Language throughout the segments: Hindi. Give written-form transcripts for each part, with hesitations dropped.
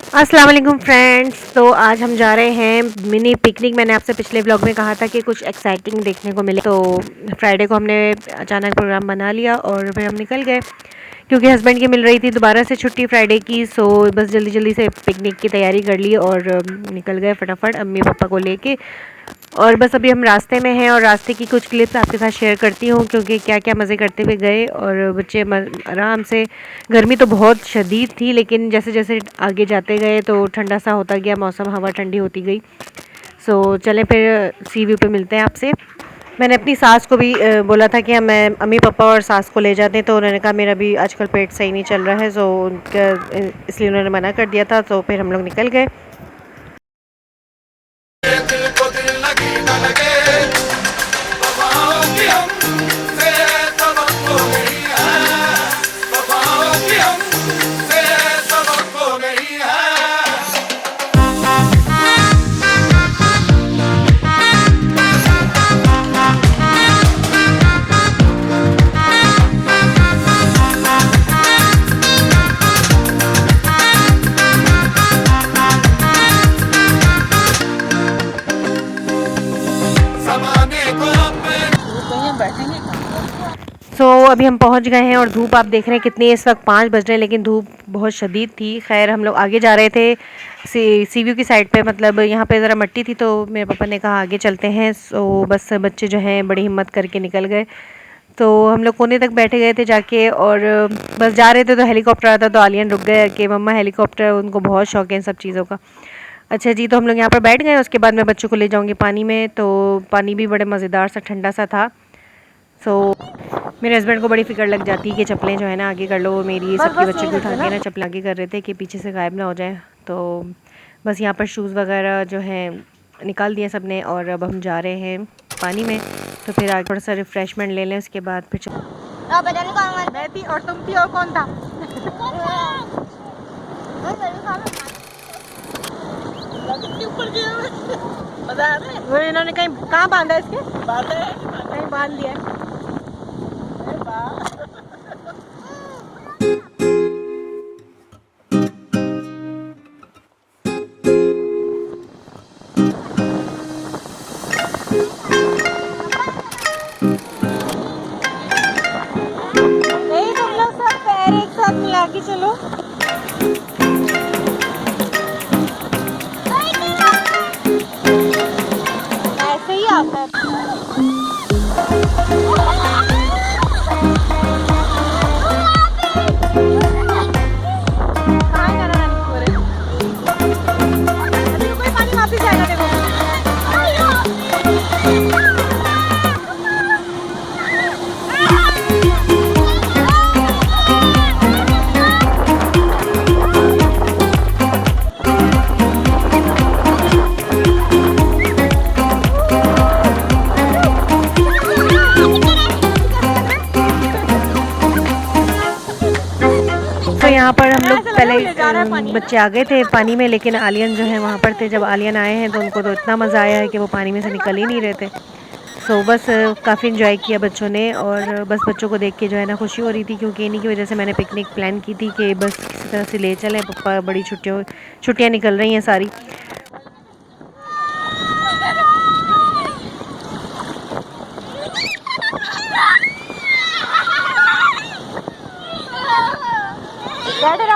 अस्सलाम वालेकुम फ्रेंड्स। तो आज हम जा रहे हैं मिनी पिकनिक। मैंने आपसे पिछले व्लॉग में कहा था कि कुछ एक्साइटिंग देखने को मिले, तो फ्राइडे को हमने अचानक प्रोग्राम बना लिया और फिर हम निकल गए क्योंकि हस्बैंड की मिल रही थी दोबारा से छुट्टी फ्राइडे की। सो बस जल्दी जल्दी से पिकनिक की तैयारी कर ली और निकल गए फटाफट अम्मी पापा को लेके। और बस अभी हम रास्ते में हैं और रास्ते की कुछ क्लिप्स आपके साथ शेयर करती हूँ क्योंकि क्या क्या मज़े करते हुए गए और बच्चे आराम से। गर्मी तो बहुत शदीद थी लेकिन जैसे जैसे आगे जाते गए तो ठंडा सा होता गया मौसम, हवा ठंडी होती गई। सो चलें फिर सी व्यू पे मिलते हैं आपसे। मैंने अपनी सास को भी बोला था कि मैं अम्मी पापा और सास को ले जाते हैं, तो उन्होंने कहा मेरा भी आजकल पेट सही नहीं चल रहा है, सो उनका इसलिए उन्होंने मना कर दिया था। तो फिर हम लोग निकल गए। अभी हम पहुंच गए हैं और धूप आप देख रहे हैं कितनी है। इस वक्त 5 बज रहे हैं लेकिन धूप बहुत शदीद थी। खैर हम लोग आगे जा रहे थे सी व्यू की साइड पे, मतलब यहाँ पे ज़रा मिट्टी थी तो मेरे पापा ने कहा आगे चलते हैं। सो बस बच्चे जो हैं बड़ी हिम्मत करके निकल गए। तो हम लोग कोने तक बैठे गए थे जाके और बस जा रहे थे तो हेलीकॉप्टर आता तो आलियन रुक गए कि मम्मा हेलीकॉप्टर, उनको बहुत शौक है इन सब चीज़ों का। अच्छा जी, तो हम लोग यहाँ पर बैठ गए। उसके बाद मैं बच्चों को ले जाऊँगी पानी में। तो पानी भी बड़े मज़ेदार सा ठंडा सा था। सो मेरे हस्बैंड को बड़ी फिक्र लग जाती है कि चप्पलें जो है ना आगे कर लो। मेरी सबके बच्चे को उठा के ना चप्पल आगे कर रहे थे कि पीछे से गायब ना हो जाए। तो बस यहाँ पर शूज़ वगैरह जो हैं निकाल दिए सब ने और अब हम जा रहे हैं पानी में। तो फिर आगे थोड़ा सा रिफ़्रेशमेंट ले लें, उसके बाद फिर मैं थी और तुम थी और कौन था? वो इन्होंने कहीं कहाँ बांधा है इसके? कहीं बांध दिया है। नहीं तुम लोग सब पैर एक साथ मिला के चलो। ऐसे ही आता है। तो यहाँ पर हम लोग पहले बच्चे आ गए थे पानी में, लेकिन आलियन जो है वहाँ पर थे। जब आलियन आए हैं तो उनको तो इतना मज़ा आया है कि वो पानी में से निकल ही नहीं रहे थे। सो बस काफ़ी इन्जॉय किया बच्चों ने और बस बच्चों को देख के जो है ना खुशी हो रही थी क्योंकि इन्हीं की वजह से मैंने पिकनिक प्लान की थी कि बस किसी तरह से ले चलें। पप्पा बड़ी छुट्टियाँ निकल रही हैं सारी।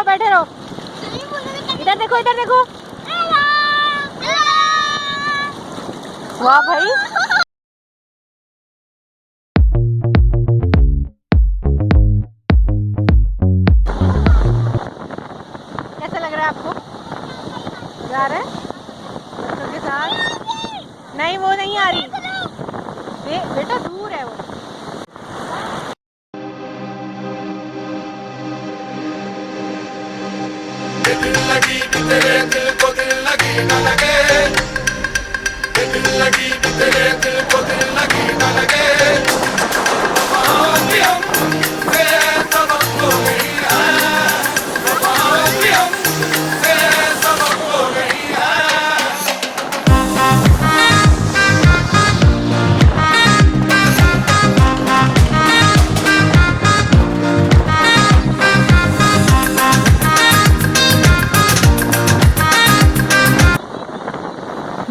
बैठे रहो। इधर देखो, इधर देखो। वाह भाई, कैसा लग रहा है आपको? जा रहे हैं बच्चों के साथ? नहीं वो नहीं आ रही बेटा, दूर है वो। दिल लगी तेरे दिल को दिल लगी ना लगे, दिल लगी तेरे दिल को दिल लगी ना लगे।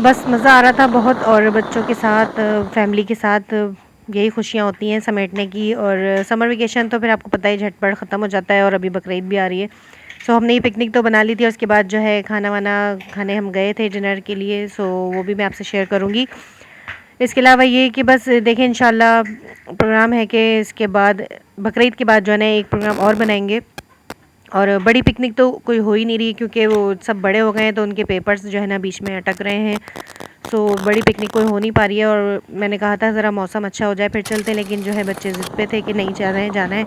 बस मज़ा आ रहा था बहुत, और बच्चों के साथ, फैमिली के साथ, यही खुशियाँ होती हैं समेटने की। और समर वेकेशन तो फिर आपको पता ही झटपट ख़त्म हो जाता है, और अभी बकरीद भी आ रही है। सो हमने ये पिकनिक तो बना ली थी, और उसके बाद जो है खाना वाना खाने हम गए थे डिनर के लिए। सो वो भी मैं आपसे शेयर करूँगी। इसके अलावा ये कि बस देखें, इंशाल्लाह प्रोग्राम है कि इसके बाद बकरीद के बाद जो है ना एक प्रोग्राम और बनाएंगे। और बड़ी पिकनिक तो कोई हो ही नहीं रही, क्योंकि वो सब बड़े हो गए हैं, तो उनके पेपर्स जो है ना बीच में अटक रहे हैं। तो बड़ी पिकनिक कोई हो नहीं पा रही है। और मैंने कहा था ज़रा मौसम अच्छा हो जाए फिर चलते, लेकिन जो है बच्चे ज़िद पे थे कि नहीं जा रहे हैं, जाना है।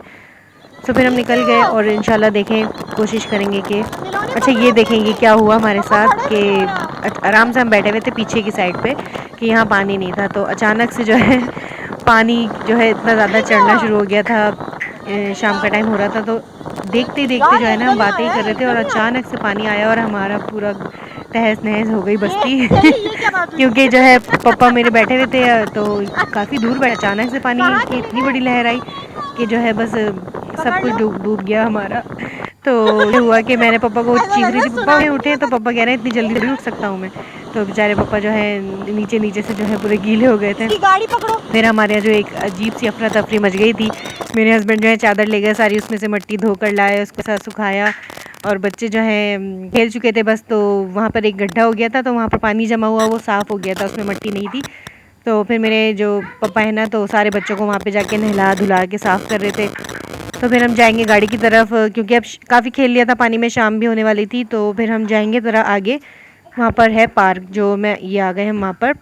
तो फिर हम निकल गए, और इंशाल्लाह देखें, कोशिश करेंगे कि अच्छा ये देखें ये क्या हुआ हमारे साथ कि आराम से हम बैठे हुए थे पीछे की साइड पे कि यहाँ पानी नहीं था, तो अचानक से जो है पानी जो है इतना ज़्यादा चढ़ना शुरू हो गया था। शाम का टाइम हो रहा था, तो देखते ही देखते जो है ना हम बातें ही कर रहे थे, और अचानक से पानी आया और हमारा पूरा तहस नहस हो गई बस्ती। क्योंकि जो है पापा मेरे बैठे हुए थे, तो काफ़ी दूर बैठे, अचानक से पानी की इतनी बड़ी लहर आई कि जो है बस सब कुछ डूब डूब गया हमारा। तो ये हुआ कि मैंने पापा को चीख रही थी, पापा मैं उठे, तो पापा कह रहे हैं इतनी जल्दी नहीं उठ सकता हूँ मैं। तो बेचारे पापा जो है नीचे नीचे से जो है पूरे गीले हो गए थे। गाड़ी पकड़ो। फिर हमारे यहाँ जो एक अजीब सी अफरा तफरी मच गई थी। मेरे हस्बैंड जो है चादर ले गए सारी, उसमें से मिट्टी धोकर लाए, उसके साथ सुखाया, और बच्चे जो हैं खेल चुके थे बस। तो वहाँ पर एक गड्ढा हो गया था, तो वहाँ पर पानी जमा हुआ वो साफ़ हो गया था, उसमें मिट्टी नहीं थी। तो फिर मेरे जो पापा है ना, तो सारे बच्चों को वहाँ पे जाके नहला धुला के साफ़ कर रहे थे। तो फिर हम जाएंगे गाड़ी की तरफ, क्योंकि अब काफ़ी खेल लिया था पानी में, शाम भी होने वाली थी। तो फिर हम जाएंगे ज़रा आगे, वहाँ पर है पार्क, जो मैं ये आ गए हम वहाँ पर।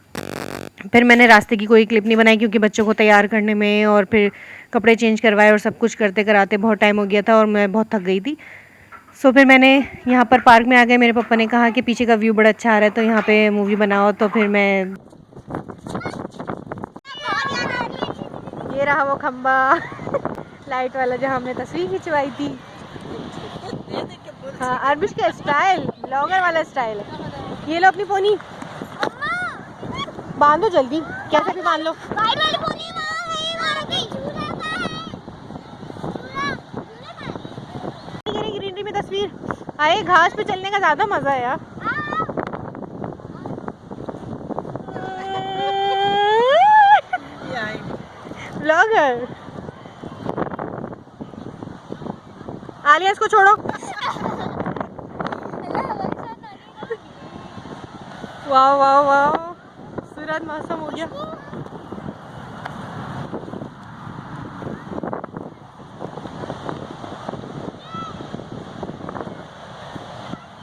फिर मैंने रास्ते की कोई क्लिप नहीं बनाई, क्योंकि बच्चों को तैयार करने में और फिर कपड़े चेंज करवाए और सब कुछ करते कराते बहुत टाइम हो गया था, और मैं बहुत थक गई थी। सो फिर मैंने यहाँ पर पार्क में आ गए। मेरे पापा ने कहा कि पीछे का व्यू बड़ा अच्छा आ रहा है, तो यहाँ पे मूवी बनाओ। तो फिर मैं, ये रहा वो खम्बा लाइट वाला जहाँ हमने तस्वीर खिंचवाई थी। हाँ, अरबिश का स्टाइल, ब्लॉगर वाला स्टाइल है। ये लो अपनी पोनी, बांधो जल्दी, कैसे भी बांध लो। ग्रीनरी में तस्वीर आए, घास पे चलने का ज्यादा मजा है यार। ब्लॉगर आलिया, इसको छोड़ो। वाह वाह वाह, सूरज मौसम हो गया।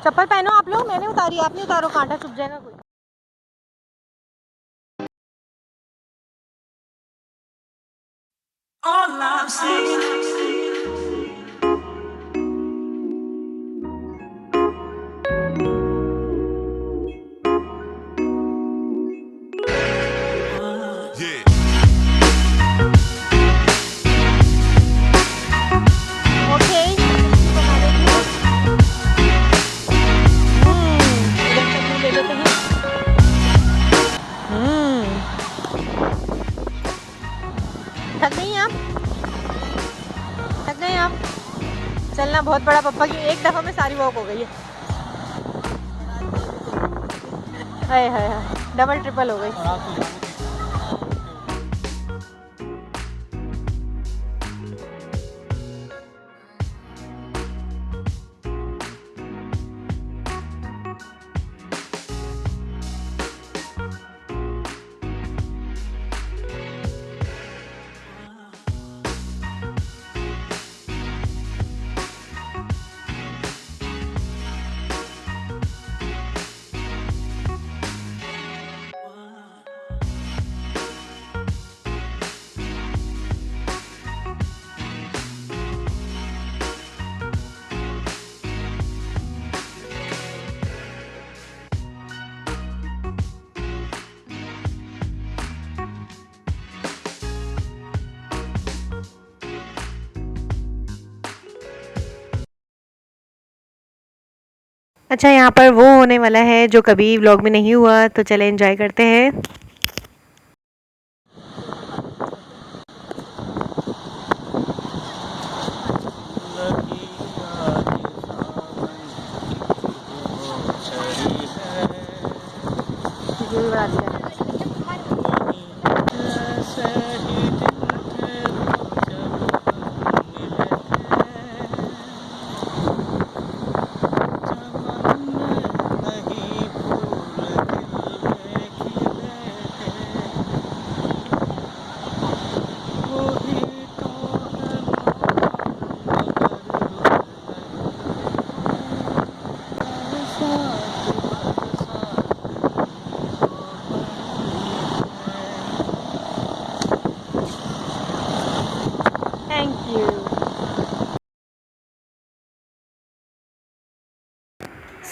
चप्पल पहनो आप लोग, मैंने उतारी, आप नहीं उतारो, कांटा चुभ जाएगा कोई। All I'm saying थक गई आप, थक गए आप? चलना बहुत बड़ा पप्पा की एक दफ़ा में सारी वॉक हो गई है। हाय हाय हाय, डबल ट्रिपल हो गई। अच्छा, यहाँ पर वो होने वाला है जो कभी व्लॉग में नहीं हुआ, तो चले एंजॉय करते हैं।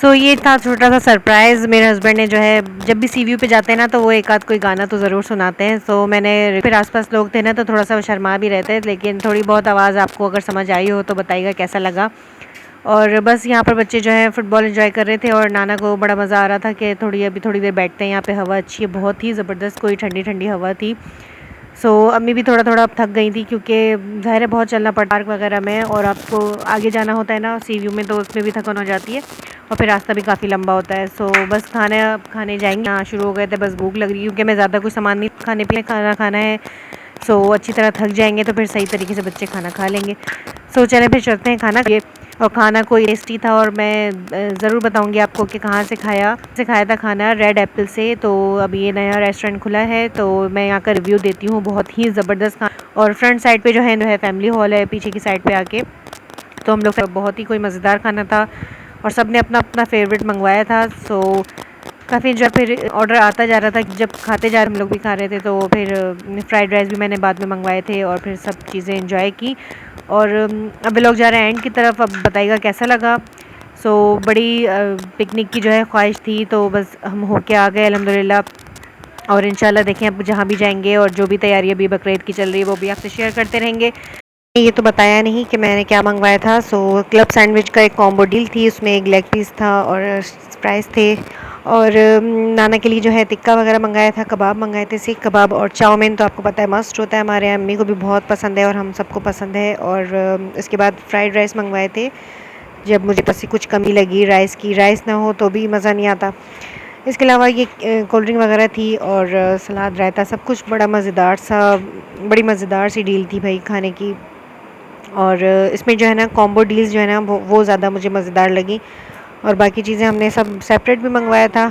ये था छोटा सा सरप्राइज़। मेरे हस्बैंड ने जो है, जब भी सी व्यू पे जाते हैं ना तो वो एक आध कोई गाना तो ज़रूर सुनाते हैं। मैंने फिर आसपास लोग थे ना तो थोड़ा सा वो शर्मा भी रहते हैं, लेकिन थोड़ी बहुत आवाज़ आपको अगर समझ आई हो तो बताइएगा कैसा लगा। और बस यहाँ पर बच्चे जो हैं फुटबॉल एंजॉय कर रहे थे और नाना को बड़ा मज़ा आ रहा था कि अभी थोड़ी देर बैठते हैं, यहाँ पे हवा अच्छी है, बहुत ही ज़बरदस्त कोई ठंडी ठंडी हवा थी। अम्मी भी थोड़ा थोड़ा अब थक गई थी, क्योंकि ज़ाहिर है बहुत चलना पड़ता पार्क वगैरह में, और आपको आगे जाना होता है ना सी व्यू में, तो उसमें भी थकान हो जाती है और फिर रास्ता भी काफ़ी लंबा होता है। बस खाने जाएंगे। हाँ, शुरू हो गए थे, बस भूख लग रही है क्योंकि मैं ज़्यादा कुछ सामान नहीं, खाना खाना है। अच्छी तरह थक जाएंगे तो फिर सही तरीके से बच्चे खाना खा लेंगे। चलें फिर चलते हैं खाना ये। और खाना कोई टेस्टी था, और मैं ज़रूर बताऊंगी आपको कि कहाँ से खाया था खाना, रेड एप्पल से। तो अभी ये नया रेस्टोरेंट खुला है, तो मैं यहाँ का रिव्यू देती हूँ। बहुत ही ज़बरदस्त खाना, और फ्रंट साइड पे जो है फैमिली हॉल है पीछे की साइड पे आके। तो हम लोग बहुत ही कोई मज़ेदार खाना था, और सब ने अपना अपना फेवरेट मंगवाया था। काफ़ी जब फिर ऑर्डर आता जा रहा था, जब खाते जा रहे हम लोग भी खा रहे थे, तो फिर फ्राइड राइस भी मैंने बाद में मंगवाए थे, और फिर सब चीज़ें एंजॉय की। और अब लोग जा रहे हैं एंड की तरफ। अब बताइएगा कैसा लगा। बड़ी पिकनिक की जो है ख्वाहिश थी, तो बस हम होके आ गए अल्हम्दुलिल्लाह। और इंशाल्लाह देखें अब जहाँ भी जाएंगे और जो भी तैयारी अभी बकरीद की चल रही है वो भी आपसे शेयर करते रहेंगे। ये तो बताया नहीं कि मैंने क्या मंगवाया था। क्लब सैंडविच का एक कॉम्बो डील थी, उसमें एक लेग पीस था और फ्राइज़ थे। और नाना के लिए जो है टिक्का वगैरह मंगाया था, कबाब मंगाए थे, सीख कबाब। और चाउमीन तो आपको पता है मस्ट होता है, हमारे अम्मी को भी बहुत पसंद है और हम सबको पसंद है। और इसके बाद फ्राइड राइस मंगवाए थे, जब मुझे पसी कुछ कमी लगी राइस की। राइस ना हो तो भी मज़ा नहीं आता। इसके अलावा ये कोल्ड ड्रिंक वगैरह थी, और सलाद, रायता, सब कुछ बड़ा मज़ेदार सा, बड़ी मज़ेदार सी डील थी भाई खाने की। और इसमें जो है ना कॉम्बो डील्स जो है ना वो ज़्यादा मुझे मज़ेदार लगी, और बाकी चीज़ें हमने सब सेपरेट भी मंगवाया था।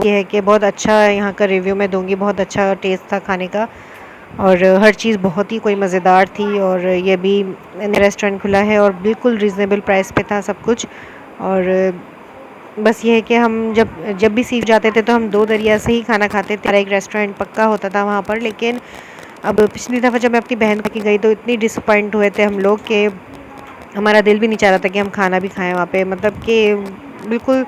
ये है कि बहुत अच्छा यहाँ का रिव्यू मैं दूँगी, बहुत अच्छा टेस्ट था खाने का, और हर चीज़ बहुत ही कोई मज़ेदार थी। और ये भी नया रेस्टोरेंट खुला है और बिल्कुल रीज़नेबल प्राइस पे था सब कुछ। और बस ये है कि हम जब जब भी सीख जाते थे तो हम दो दरिया से ही खाना खाते थे। एक रेस्टोरेंट पक्का होता था वहाँ पर, लेकिन अब पिछली दफ़ा जब मैं अपनी बहन के गई तो इतनी डिसअपॉइंट हुए थे हम लोग कि हमारा दिल भी नहीं चाह रहा था कि हम खाना भी खाएं वहाँ पे। मतलब कि बिल्कुल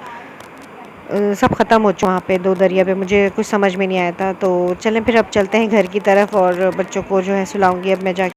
सब ख़त्म हो चुका वहाँ पे दो दरिया पे, मुझे कुछ समझ में नहीं आया था। तो चलें फिर अब चलते हैं घर की तरफ, और बच्चों को जो है सुलाऊंगी अब मैं जाके।